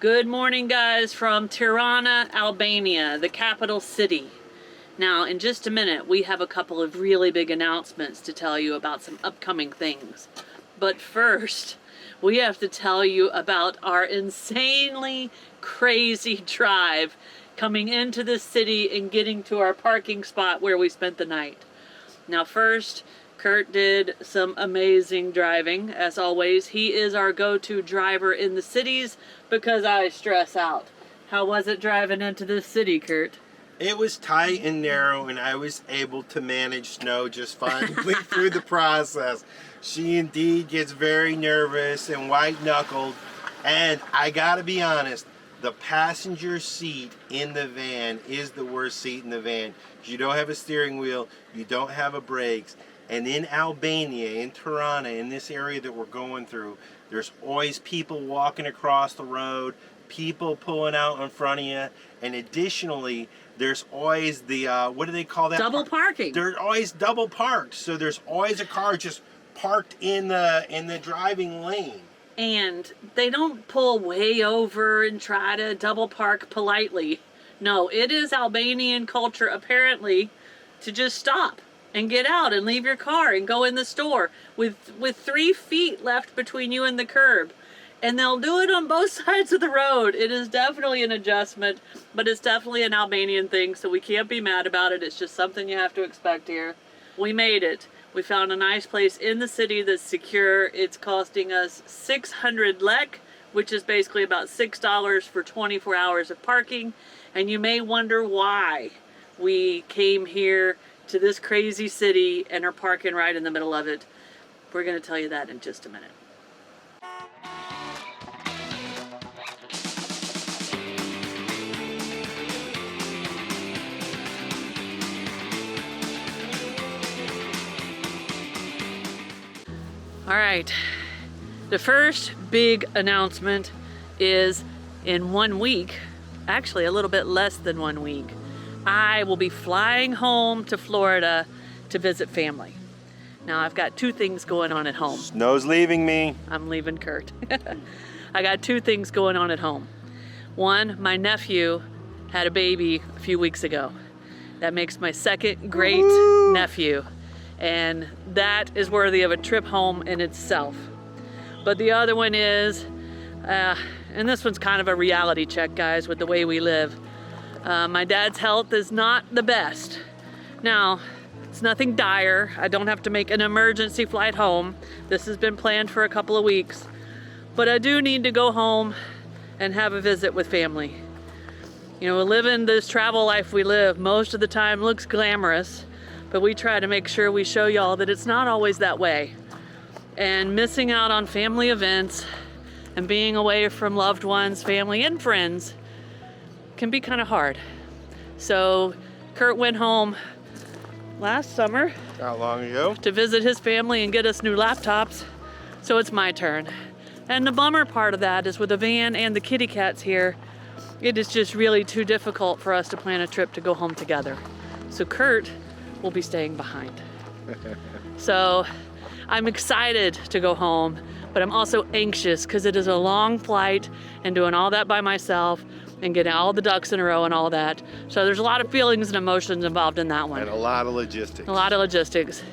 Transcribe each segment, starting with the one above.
Good morning, guys, from Tirana, Albania, the capital city. Now, in just a minute, we have a couple of really big announcements to tell you about some upcoming things. But first, we have to tell you about our insanely crazy drive coming into the city and getting to our parking spot where we spent the night. Now, first, Curt did some amazing driving. As always, he is our go-to driver in the cities because I stress out. How was it driving into this city, Curt? It was tight and narrow, and I was able to manage snow just fine through the process. She indeed gets very nervous and white-knuckled, and I gotta be honest, the passenger seat in the van is the worst seat in the van. You don't have a steering wheel, you don't have a brakes. And in Albania, in Tirana, in this area that we're going through, there's always people walking across the road, people pulling out in front of you, and additionally, there's always the, what do they call that? Double parking. They're always double parked, so there's always a car just parked in the driving lane. And they don't pull way over and try to double park politely. No, it is Albanian culture, apparently, to just stop and get out and leave your car and go in the store with 3 feet left between you and the curb. And they'll do it on both sides of the road. It is definitely an adjustment, but it's definitely an Albanian thing, so we can't be mad about it. It's just something you have to expect here. We made it. We found a nice place in the city that's secure. It's costing us 600 lek, which is basically about $6 for 24 hours of parking. And you may wonder why we came here to this crazy city and are parking right in the middle of it. We're going to tell you that in just a minute. All right, the first big announcement is in 1 week, actually a little bit less than 1 week, I will be flying home to Florida to visit family. Now, I've got 2 things going on at home. Snow's leaving me. I'm leaving Curt. I got 2 things going on at home. One, my nephew had a baby a few weeks ago. That makes my second great nephew. And that is worthy of a trip home in itself. But the other one is, and this one's kind of a reality check, guys, with the way we live. My dad's health is not the best. Now, it's nothing dire. I don't have to make an emergency flight home. This has been planned for a couple of weeks. But I do need to go home and have a visit with family. You know, living this travel life we live most of the time looks glamorous, but we try to make sure we show y'all that it's not always that way. And missing out on family events and being away from loved ones, family, and friends can be kind of hard. So Curt went home last summer. Not long ago. To visit his family and get us new laptops. So it's my turn. And the bummer part of that is with the van and the kitty cats here, it is just really too difficult for us to plan a trip to go home together. So Curt will be staying behind. So I'm excited to go home, but I'm also anxious because it is a long flight and doing all that by myself and getting all the ducks in a row and all that. So there's a lot of feelings and emotions involved in that one. And a lot of logistics. A lot of logistics.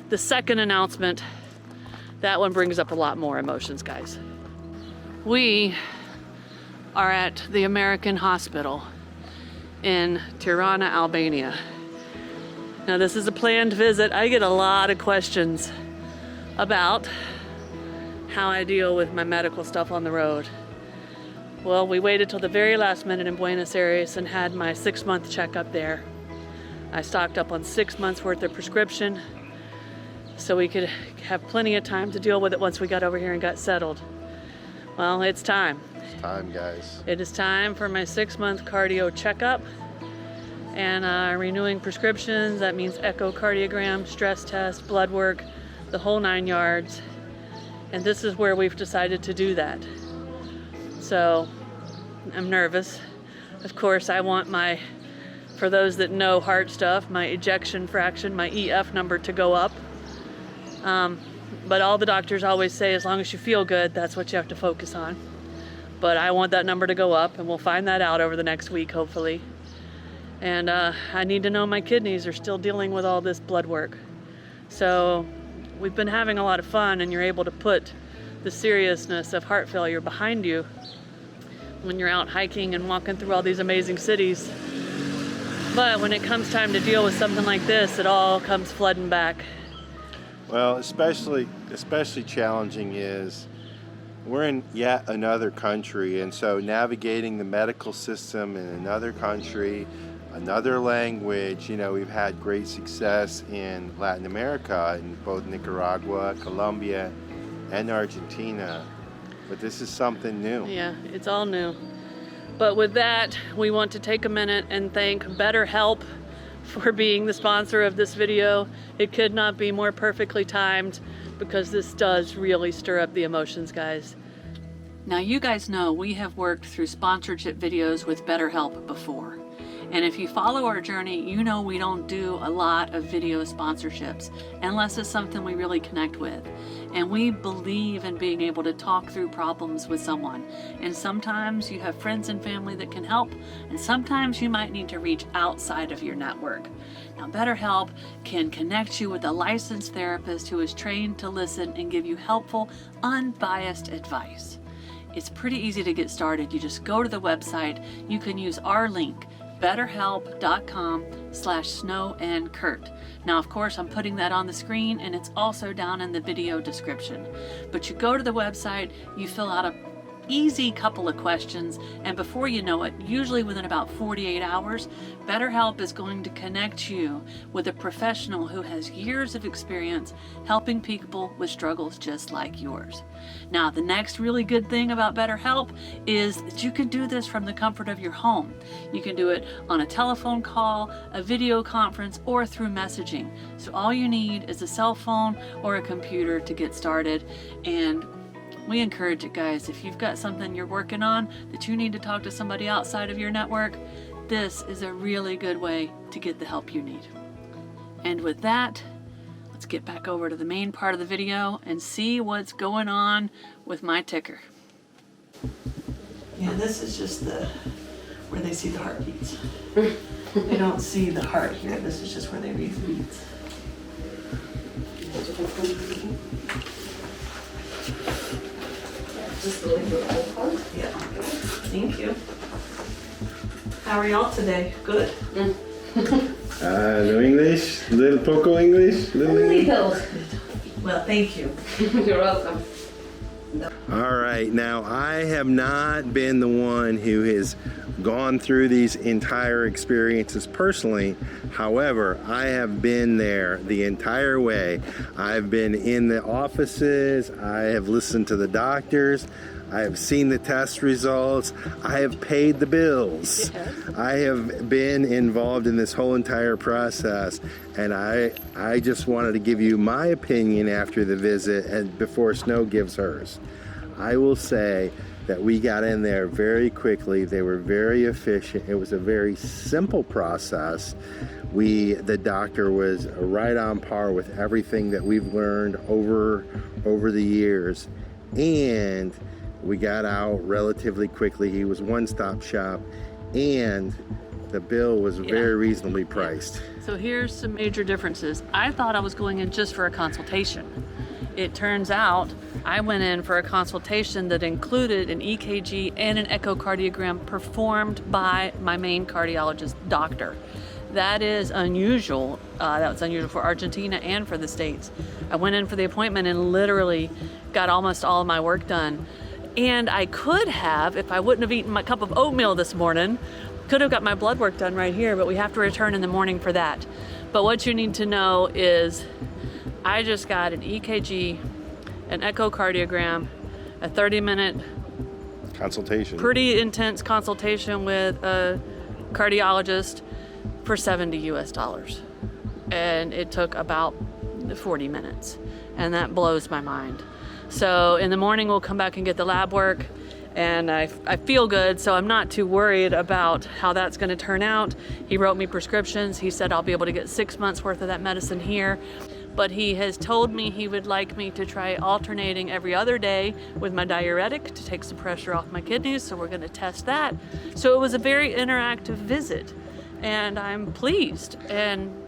The second announcement, that one brings up a lot more emotions, guys. We are at the American Hospital in Tirana, Albania. Now, this is a planned visit. I get a lot of questions about how I deal with my medical stuff on the road. Well, we waited till the very last minute in Buenos Aires and had my 6-month checkup there. I stocked up on 6 months worth of prescription so we could have plenty of time to deal with it once we got over here and got settled. Well, it's time. It's time, guys. It is time for my 6-month cardio checkup and renewing prescriptions. That means echocardiogram, stress test, blood work, the whole 9 yards. And this is where we've decided to do that. So I'm nervous. Of course, I want my, for those that know heart stuff, my ejection fraction, my EF number to go up. But all the doctors always say, as long as you feel good, that's what you have to focus on. but I want that number to go up, and we'll find that out over the next week, hopefully. And I need to know my kidneys are still dealing with all this blood work. So we've been having a lot of fun, and you're able to put the seriousness of heart failure behind you when you're out hiking and walking through all these amazing cities. But when it comes time to deal with something like this, it all comes flooding back. Well, especially challenging is we're in yet another country, and so navigating the medical system in another country, another language, you know, we've had great success in Latin America, in both Nicaragua, Colombia, and Argentina, but this is something new. Yeah, it's all new. But with that, we want to take a minute and thank BetterHelp for being the sponsor of this video. It could not be more perfectly timed because this does really stir up the emotions, guys. Now, you guys know we have worked through sponsorship videos with BetterHelp before. And if you follow our journey, you know we don't do a lot of video sponsorships unless it's something we really connect with. And we believe in being able to talk through problems with someone. And sometimes you have friends and family that can help, and sometimes you might need to reach outside of your network. Now, BetterHelp can connect you with a licensed therapist who is trained to listen and give you helpful, unbiased advice. It's pretty easy to get started. You just go to the website. You can use our link, betterhelp.com/snowandcurt. Now, of course, I'm putting that on the screen, and it's also down in the video description. But you go to the website, you fill out a easy couple of questions, and before you know it, usually within about 48 hours, BetterHelp is going to connect you with a professional who has years of experience helping people with struggles just like yours. Now, the next really good thing about BetterHelp is that you can do this from the comfort of your home. You can do it on a telephone call, a video conference, or through messaging. So all you need is a cell phone or a computer to get started. And we encourage it, guys. If you've got something you're working on that you need to talk to somebody outside of your network, this is a really good way to get the help you need. And with that, let's get back over to the main part of the video and see what's going on with my ticker. Yeah, this is just where they see the heartbeats. They don't see the heart here. This is just where they read the beats. Just a little bit of one. Yeah. Thank you. How are y'all today? Good? No English? Little poco English? Little English? Well, thank you. You're welcome. All right, now I have not been the one who has gone through these entire experiences personally. However, I have been there the entire way. I've been in the offices, I have listened to the doctors, I have seen the test results, I have paid the bills. Yes. I have been involved in this whole entire process, and I just wanted to give you my opinion after the visit and before Snow gives hers. I will say that we got in there very quickly. They were very efficient. It was a very simple process. The doctor was right on par with everything that we've learned over the years, and we got out relatively quickly. He was one-stop shop, and the bill was very reasonably priced. So here's some major differences. I thought I was going in just for a consultation. It turns out I went in for a consultation that included an EKG and an echocardiogram performed by my main cardiologist doctor. That is unusual. That was unusual for Argentina and for the States. I went in for the appointment and literally got almost all of my work done. And I could have, if I wouldn't have eaten my cup of oatmeal this morning, could have got my blood work done right here, but we have to return in the morning for that. But what you need to know is I just got an EKG, an echocardiogram, a 30-minute Consultation. pretty intense consultation with a cardiologist for $70 US. And it took about 40 minutes. And that blows my mind. So in the morning we'll come back and get the lab work, and I feel good, so I'm not too worried about how that's going to turn out. He wrote me prescriptions. He said I'll be able to get 6 months worth of that medicine here. but he has told me he would like me to try alternating every other day with my diuretic to take some pressure off my kidneys, so we're gonna test that. So it was a very interactive visit, and I'm pleased and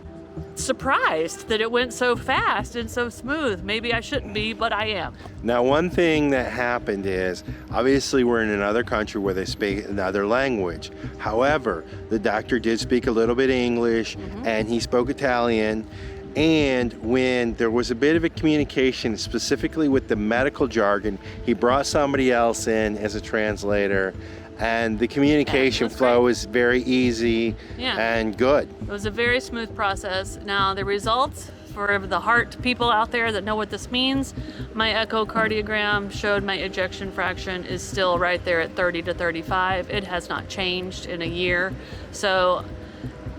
surprised that it went so fast and so smooth. Maybe I shouldn't be, but I am. Now, one thing that happened is, obviously we're in another country where they speak another language. However, the doctor did speak a little bit of English, and he spoke Italian. And when there was a bit of a communication, specifically with the medical jargon, he brought somebody else in as a translator, and the communication flow was very easy and good. It was a very smooth process. Now, the results for the heart people out there that know what this means, my echocardiogram showed my ejection fraction is still right there at 30 to 35. It has not changed in a year. So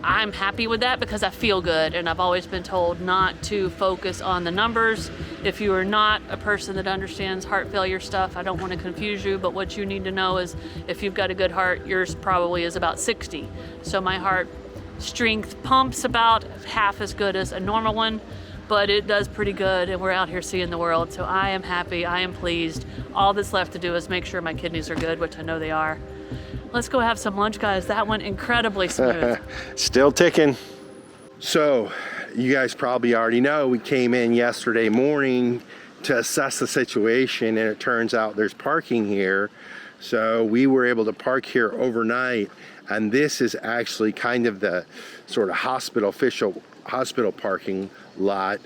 I'm happy with that because I feel good, and I've always been told not to focus on the numbers. If you are not a person that understands heart failure stuff, I don't want to confuse you, but what you need to know is if you've got a good heart, yours probably is about 60. So my heart strength pumps about half as good as a normal one, but it does pretty good, and we're out here seeing the world. So I am happy, I am pleased. All that's left to do is make sure my kidneys are good, which I know they are. Let's go have some lunch, guys. That went incredibly smooth. Still ticking. So, you guys probably already know we came in yesterday morning to assess the situation, and it turns out there's parking here. So we were able to park here overnight, and this is actually kind of the sort of official hospital parking lot.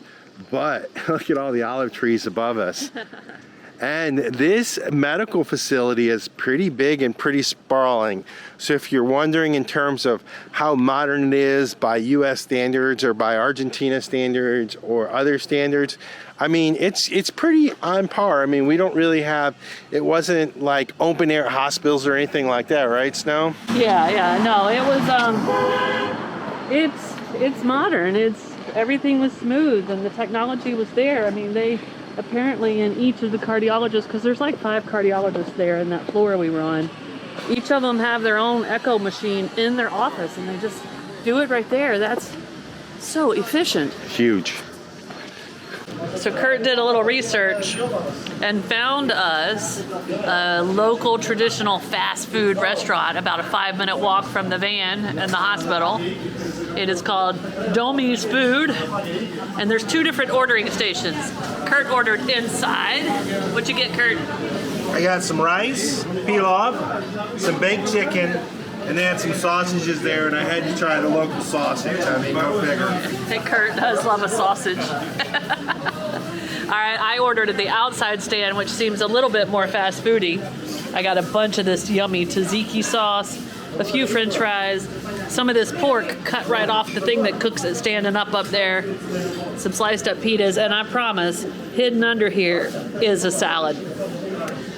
But look at all the olive trees above us. And this medical facility is pretty big and pretty sprawling. So if you're wondering in terms of how modern it is by US standards or by Argentina standards or other standards, I mean, it's pretty on par. I mean, we don't really have, it wasn't like open air hospitals or anything like that, right, Snow? Yeah, no, it was, it's modern. Everything was smooth and the technology was there. I mean, they apparently in each of the cardiologists, because there's like 5 cardiologists there in that floor we were on, each of them have their own echo machine in their office, and they just do it right there. That's so efficient. Huge. So Curt did a little research and found us a local traditional fast food restaurant about a 5-minute walk from the van and the hospital. It is called Domi's Food, and there's 2 different ordering stations. Curt ordered inside. What'd you get, Curt? I got some rice, pilaf, some baked chicken, and they had some sausages there, and I had to try the local sausage. I mean, go figure. Hey, Curt does love a sausage. All right, I ordered at the outside stand, which seems a little bit more fast foody. I got a bunch of this yummy tzatziki sauce, a few french fries, some of this pork cut right off the thing that cooks it standing up there, some sliced up pitas, and I promise, hidden under here is a salad.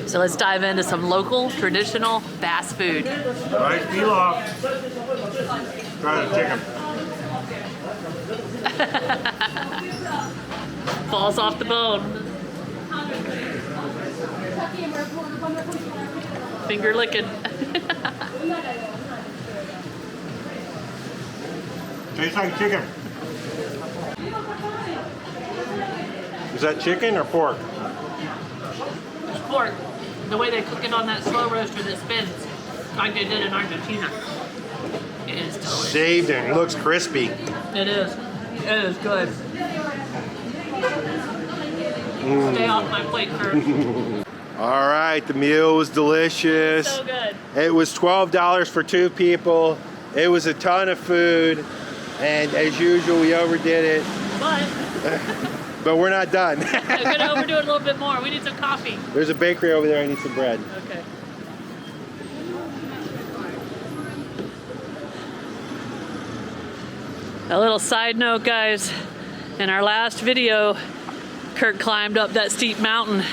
So let's dive into some local, traditional fast food. Rice pilaf. Try the chicken. Falls off the bone. Finger licking. Tastes like chicken. Is that chicken or pork? It's pork. The way they cook it on that slow roaster that spins, like they did in Argentina. It is delicious. Shaved and it looks crispy. It is. It is good. Stay off my plate, Curt. All right, the meal was delicious. So good. It was $12 for 2 people. It was a ton of food, and as usual, we overdid it. But we're not done. I'm gonna overdo it a little bit more. We need some coffee. There's a bakery over there. I need some bread. Okay. A little side note, guys. In our last video, Curt climbed up that steep mountain.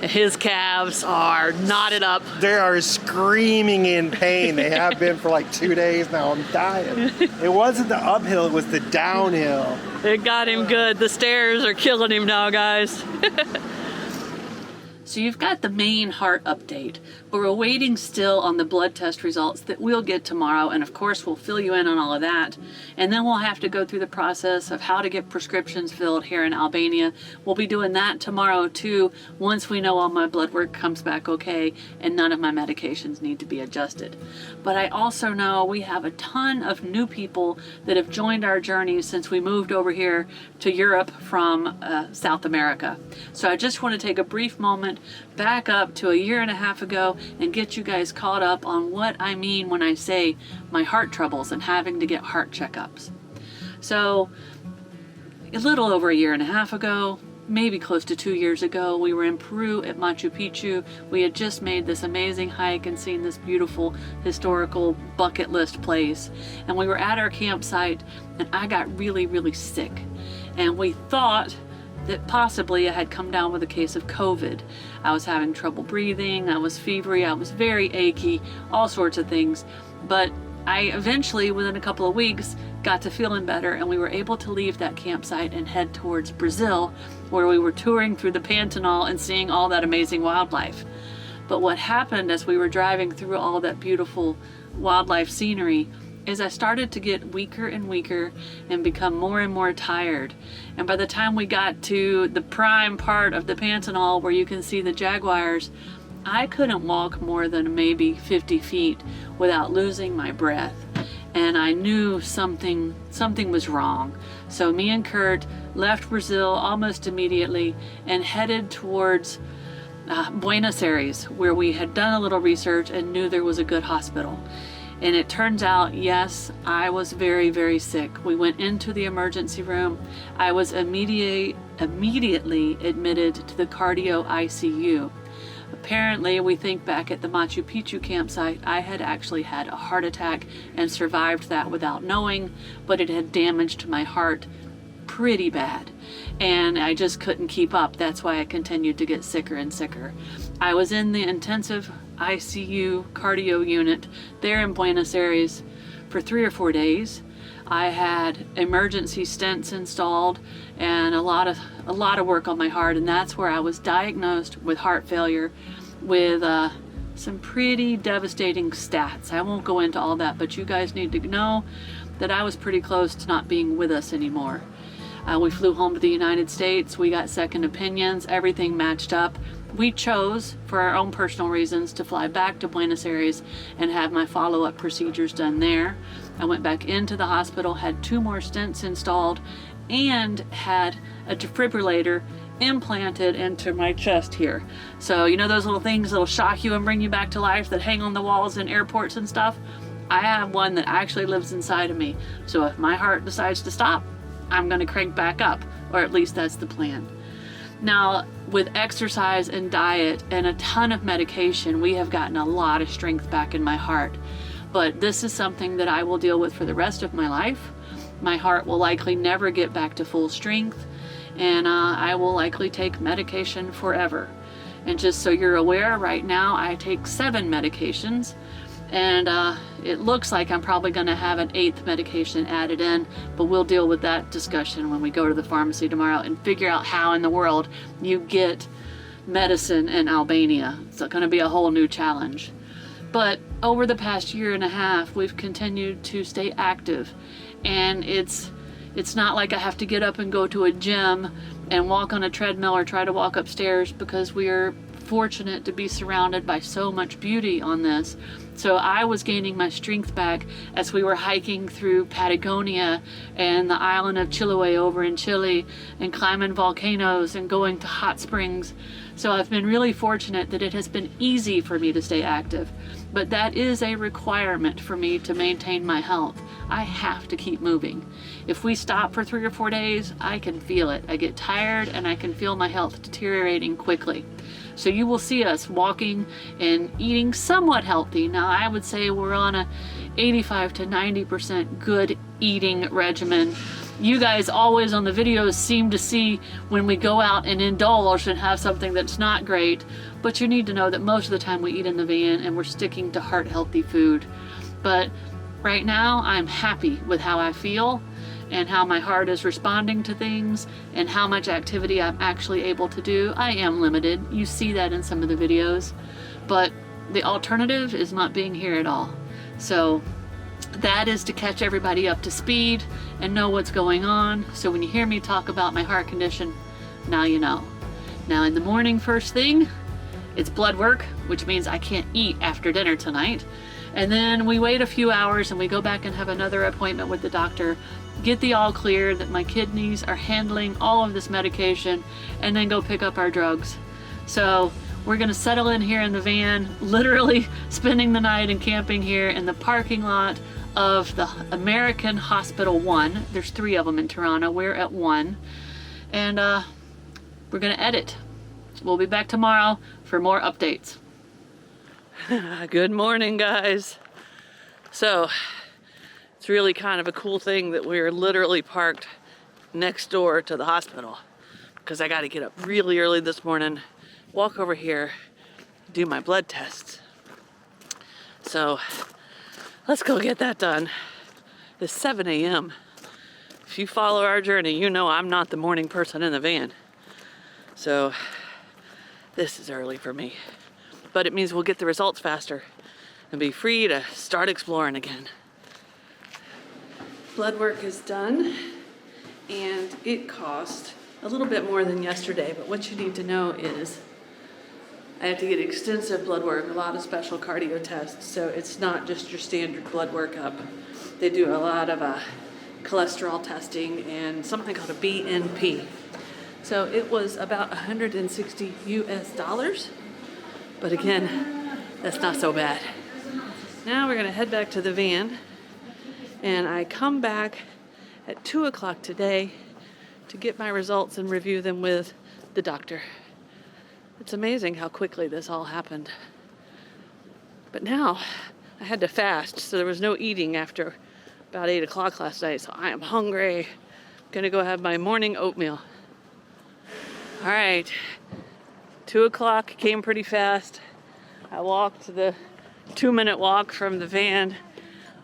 His calves are knotted up. They are screaming in pain. They have been for like 2 days now. I'm dying. It wasn't the uphill, it was the downhill. It got him good. The stairs are killing him now, guys. So you've got the main heart update, but we're waiting still on the blood test results that we'll get tomorrow, and of course we'll fill you in on all of that. And then we'll have to go through the process of how to get prescriptions filled here in Albania. We'll be doing that tomorrow too, once we know all my blood work comes back okay and none of my medications need to be adjusted. But I also know we have a ton of new people that have joined our journey since we moved over here to Europe from South America. So I just want to take a brief moment back up to a year and a half ago and get you guys caught up on what I mean when I say my heart troubles and having to get heart checkups. So a little over a year and a half ago, maybe close to 2 years ago, we were in Peru at Machu Picchu. We had just made this amazing hike and seen this beautiful historical bucket list place. And we were at our campsite and I got really, really sick. And we thought that possibly I had come down with a case of COVID. I was having trouble breathing, I was fevery, I was very achy, all sorts of things. But I eventually, within a couple of weeks, got to feeling better and we were able to leave that campsite and head towards Brazil, where we were touring through the Pantanal and seeing all that amazing wildlife. But what happened as we were driving through all that beautiful wildlife scenery is I started to get weaker and weaker and become more and more tired. And by the time we got to the prime part of the Pantanal where you can see the jaguars, I couldn't walk more than maybe 50 feet without losing my breath. And I knew something was wrong. So me and Curt left Brazil almost immediately and headed towards Buenos Aires, where we had done a little research and knew there was a good hospital. And it turns out, yes, I was very, very sick. We went into the emergency room. I was immediately admitted to the cardio ICU. Apparently, we think back at the Machu Picchu campsite, I had actually had a heart attack and survived that without knowing, but it had damaged my heart pretty bad. And I just couldn't keep up. That's why I continued to get sicker and sicker. I was in the intensive ICU cardio unit there in Buenos Aires for 3 or 4 days. I had emergency stents installed and a lot of work on my heart, and that's where I was diagnosed with heart failure with some pretty devastating stats. I won't go into all that, but you guys need to know that I was pretty close to not being with us anymore. We flew home to the United States, we got second opinions, everything matched up. We chose, for our own personal reasons, to fly back to Buenos Aires and have my follow-up procedures done there. I went back into the hospital, had 2 more stents installed, and had a defibrillator implanted into my chest here. So you know those little things that'll shock you and bring you back to life that hang on the walls in airports and stuff? I have one that actually lives inside of me. So if my heart decides to stop, I'm going to crank back up, or at least that's the plan. Now, with exercise and diet and a ton of medication, we have gotten a lot of strength back in my heart. But this is something that I will deal with for the rest of my life. My heart will likely never get back to full strength, and I will likely take medication forever. And just so you're aware, right now I take 7 medications, and it looks like I'm probably going to have an 8th medication added in, but we'll deal with that discussion when we go to the pharmacy tomorrow and figure out how in the world you get medicine in Albania. It's going to be a whole new challenge. But over the past year and a half, we've continued to stay active, and it's not like I have to get up and go to a gym and walk on a treadmill or try to walk upstairs, because we are fortunate to be surrounded by so much beauty on this. So I was gaining my strength back as we were hiking through Patagonia and the island of Chiloé over in Chile, and climbing volcanoes and going to hot springs. So I've been really fortunate that it has been easy for me to stay active, but that is a requirement for me to maintain my health. I have to keep moving. If we stop for 3 or 4 days, I can feel it. I get tired and I can feel my health deteriorating quickly. So you will see us walking and eating somewhat healthy. Now I would say we're on a 85 to 90% good eating regimen. You guys always on the videos seem to see when we go out and indulge and have something that's not great, but you need to know that most of the time we eat in the van and we're sticking to heart healthy food. But right now I'm happy with how I feel, and how my heart is responding to things and how much activity I'm actually able to do. I am limited. You see that in some of the videos, but the alternative is not being here at all. So that is to catch everybody up to speed and know what's going on. So when you hear me talk about my heart condition, now you know. Now in the morning, first thing, it's blood work, which means I can't eat after dinner tonight. And then we wait a few hours and we go back and have another appointment with the doctor, get the all clear that my kidneys are handling all of this medication, and then go pick up our drugs. So we're gonna settle in here in the van, literally spending the night and camping here in the parking lot of the American Hospital 1. There's 3 of them in Tirana. We're at 1. And we're gonna edit. We'll be back tomorrow for more updates. Good morning, guys. So it's really kind of a cool thing that we're literally parked next door to the hospital, because I got to get up really early this morning, walk over here, do my blood tests. So let's go get that done. It's 7 a.m. If you follow our journey, you know I'm not the morning person in the van. So this is early for me, but it means we'll get the results faster and be free to start exploring again. Blood work is done, and it cost a little bit more than yesterday, but what you need to know is I have to get extensive blood work, a lot of special cardio tests, so it's not just your standard blood workup. They do a lot of cholesterol testing and something called a BNP. So it was about $160 US, but again, that's not so bad. Now we're gonna head back to the van, and I come back at 2 o'clock today to get my results and review them with the doctor. It's amazing how quickly this all happened. But now I had to fast, so there was no eating after about 8 o'clock last night, so I am hungry. I'm gonna go have my morning oatmeal. All right, 2 o'clock came pretty fast. I walked the 2-minute walk from the van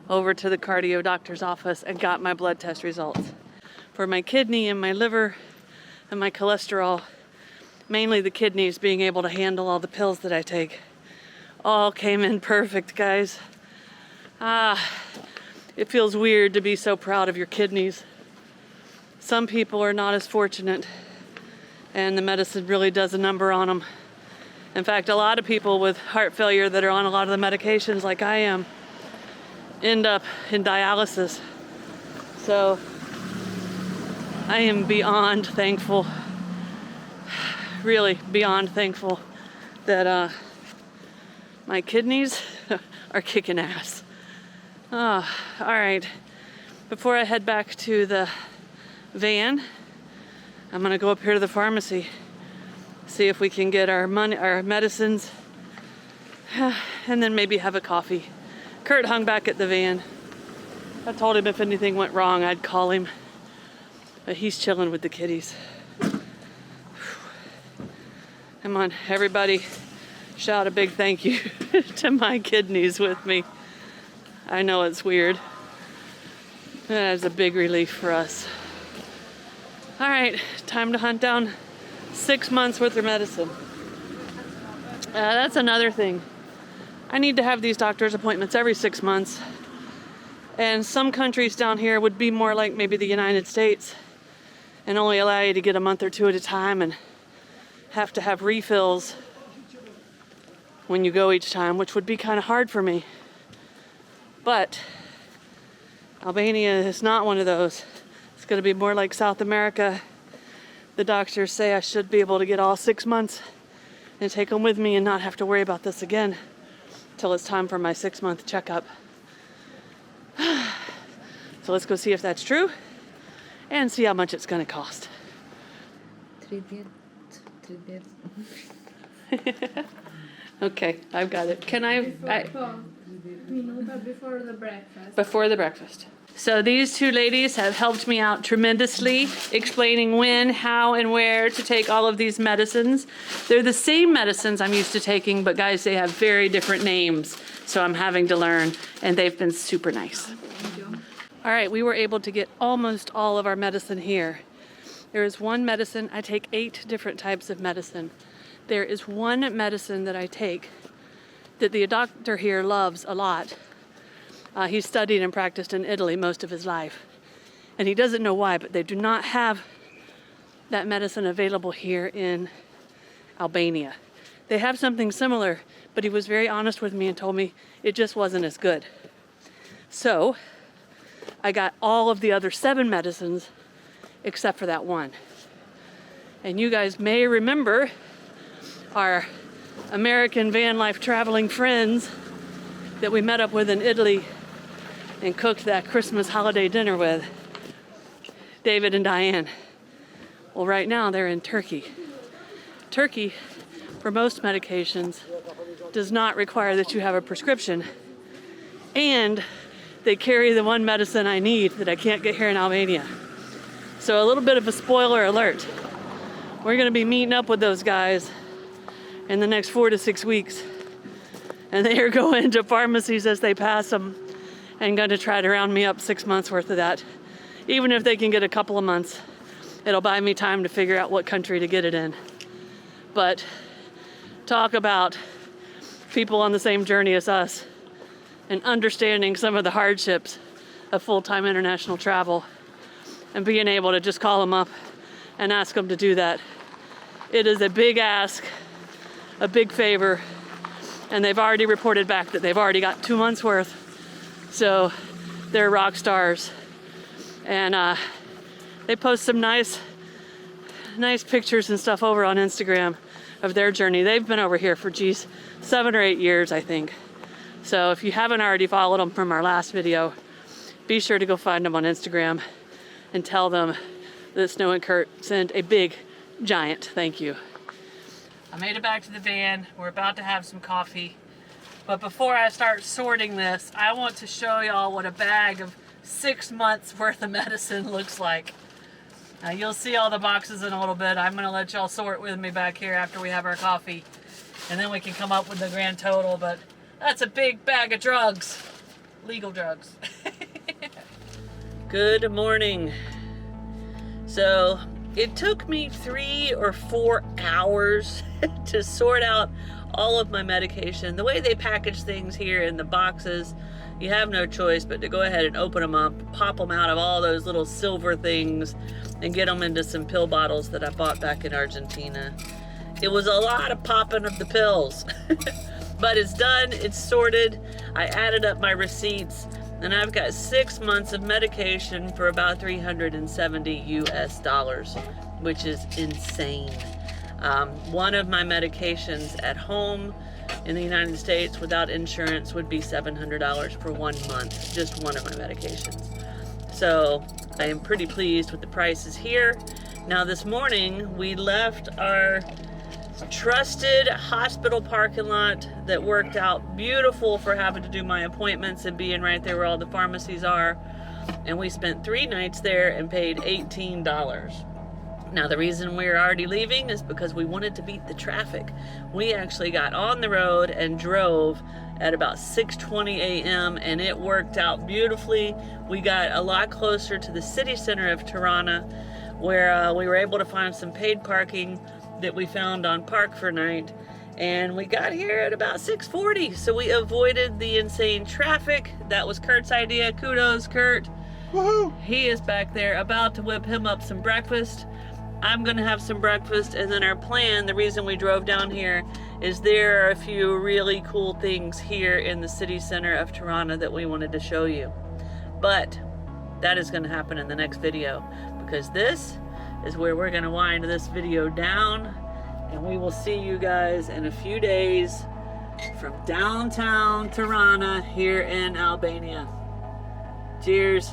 over to the cardio doctor's office and got my blood test results for my kidney and my liver and my cholesterol, mainly the kidneys being able to handle all the pills that I take. All came in perfect, guys. It feels weird to be so proud of your kidneys. Some people are not as fortunate, and the medicine really does a number on them. In fact, a lot of people with heart failure that are on a lot of the medications like I am end up in dialysis. So I am beyond thankful, really beyond thankful that my kidneys are kicking ass. All right, before I head back to the van, I'm gonna go up here to the pharmacy, see if we can get our medicines, and then maybe have a coffee. Curt hung back at the van. I told him if anything went wrong, I'd call him, but he's chilling with the kiddies. Come on, everybody, shout a big thank you to my kidneys with me. I know it's weird. That's a big relief for us. All right, time to hunt down 6 months worth of medicine. That's another thing. I need to have these doctor's appointments every 6 months. And some countries down here would be more like maybe the United States and only allow you to get a month or 2 at a time and have to have refills when you go each time, which would be kind of hard for me. But Albania is not one of those. It's going to be more like South America. The doctors say I should be able to get all 6 months and take them with me and not have to worry about this again till it's time for my 6-month checkup. So let's go see if that's true and see how much it's going to cost. Okay, I've got it. Can I Before the breakfast. before the breakfast. So these two ladies have helped me out tremendously, explaining when, how, and where to take all of these medicines. They're the same medicines I'm used to taking, but guys, they have very different names. So I'm having to learn, and they've been super nice. All right, we were able to get almost all of our medicine here. There is one medicine, I take 8 different types of medicine. There is one medicine that I take that the doctor here loves a lot. He studied and practiced in Italy most of his life. And he doesn't know why, but they do not have that medicine available here in Albania. They have something similar, but he was very honest with me and told me it just wasn't as good. So I got all of the other 7 medicines except for that one. And you guys may remember our American van life traveling friends that we met up with in Italy and cooked that Christmas holiday dinner with, David and Diane. Well, right now they're in Turkey. Turkey, for most medications, does not require that you have a prescription. And they carry the one medicine I need that I can't get here in Albania. So a little bit of a spoiler alert. We're gonna be meeting up with those guys in the next 4 to 6 weeks. And they are going to pharmacies as they pass them and gonna try to round me up 6 months worth of that. Even if they can get a couple of months, it'll buy me time to figure out what country to get it in. But talk about people on the same journey as us and understanding some of the hardships of full-time international travel and being able to just call them up and ask them to do that. It is a big ask, a big favor, and they've already reported back that they've already got 2 months worth. So they're rock stars. And they post some nice pictures and stuff over on Instagram of their journey. They've been over here for 7 or 8 years, I think. So if you haven't already followed them from our last video, be sure to go find them on Instagram and tell them that Snow and Curt sent a big, giant thank you. I made it back to the van. We're about to have some coffee. But before I start sorting this, I want to show y'all what a bag of 6 months worth of medicine looks like. Now you'll see all the boxes in a little bit. I'm gonna let y'all sort with me back here after we have our coffee. And then we can come up with the grand total, but that's a big bag of drugs. Legal drugs. Good morning. So it took me 3 or 4 hours to sort out all of my medication. The way they package things here in the boxes, you have no choice but to go ahead and open them up, pop them out of all those little silver things, and get them into some pill bottles that I bought back in Argentina. It was a lot of popping of the pills, but it's done, it's sorted. I added up my receipts, and I've got 6 months of medication for about $370 US, which is insane. One of my medications at home in the United States without insurance would be $700 for 1 month, just one of my medications. So I am pretty pleased with the prices here. Now this morning we left our trusted hospital parking lot that worked out beautiful for having to do my appointments and being right there where all the pharmacies are. And we spent 3 nights there and paid $18. Now the reason we're already leaving is because we wanted to beat the traffic. We actually got on the road and drove at about 6:20 a.m. and it worked out beautifully. We got a lot closer to the city center of Tirana, where we were able to find some paid parking that we found on Park for Night, and we got here at about 6:40, so we avoided the insane traffic. That was Curt's idea. Kudos, Curt. Woohoo! He is back there about to whip him up some breakfast. I'm gonna have some breakfast, and then our plan, the reason we drove down here, is there are a few really cool things here in the city center of Tirana that we wanted to show you. But that is gonna happen in the next video, because this is where we're gonna wind this video down, and we will see you guys in a few days from downtown Tirana here in Albania. Cheers.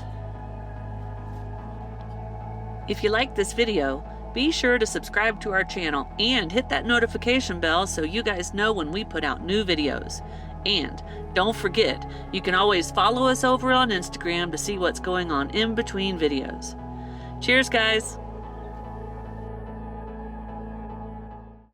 If you liked this video, be sure to subscribe to our channel and hit that notification bell so you guys know when we put out new videos. And don't forget, you can always follow us over on Instagram to see what's going on in between videos. Cheers, guys.